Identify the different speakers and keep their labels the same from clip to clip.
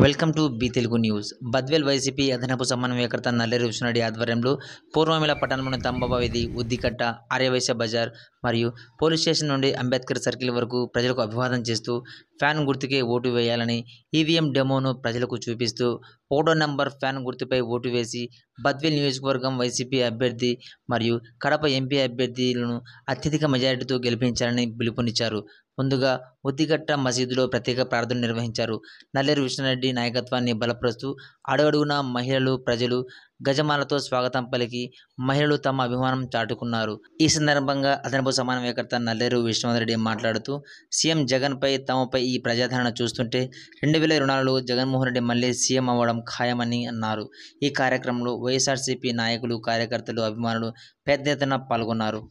Speaker 1: Welcome to be Telugu news. Badvel YCP అదనపు సమన్వయకర్త నల్లేరు విష్ణురెడ్డి ఆధ్వర్యంలో పూర్వమిల పట్టణంలోని తంబాబా వీధి, ఉద్దికట్ట, ఆర్యవైశ్య బజార్ మరియు పోలీస్ స్టేషన్ నుండి అంబేద్కర్ సర్కిల్ వరకు ప్రజలకు అభివాదం చేస్తూ ఫ్యాన్ గుర్తుకే ఓటు వేయాలని ఈవీఎం డెమోను ప్రజలకు చూపిస్తూ 1వ నంబర్ ఫ్యాన్ గుర్తుపై ఓటు వేసి బద్వేల్ నియోజకవర్గం వైసీపీ అభ్యర్థి మరియు కడప ఎంపీ అభ్యర్థులను అత్యధిక మెజారిటీతో గెలిపించాలని పిలుపునిచ్చారు. ముందుగా ఉద్దికట్ట మసీదులో ప్రత్యేక ప్రార్థన నిర్వహించారు. నల్లేరు విష్ణురెడ్డి నాయకత్వాన్ని బలపరుస్తూ అడుగడుగునా మహిళలు, ప్రజలు గజమాలతో స్వాగతం పలికి మహిళలు తమ అభిమానం చాటుకున్నారు. ఈ సందర్భంగా అదనపు సమన్వయకర్త నల్లేరు విష్ణురెడ్డి మాట్లాడుతూ సీఎం జగన్పై, తమపై ఈ ప్రజాదరణ చూస్తుంటే 2024లో జగన్మోహన్ రెడ్డి మళ్లీ సీఎం అవ్వడం ఖాయమని అన్నారు. ఈ కార్యక్రమంలో వైఎస్ఆర్సీపీ నాయకులు, కార్యకర్తలు, అభిమానులు పెద్ద ఎత్తున పాల్గొన్నారు.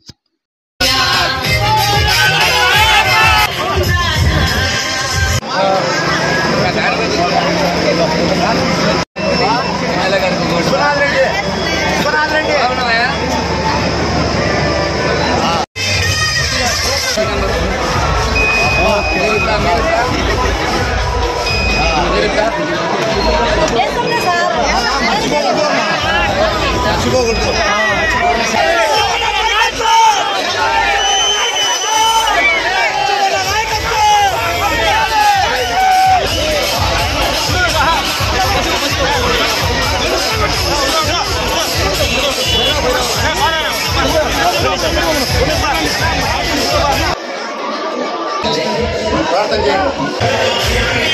Speaker 2: ప్రార్థన చేయండి.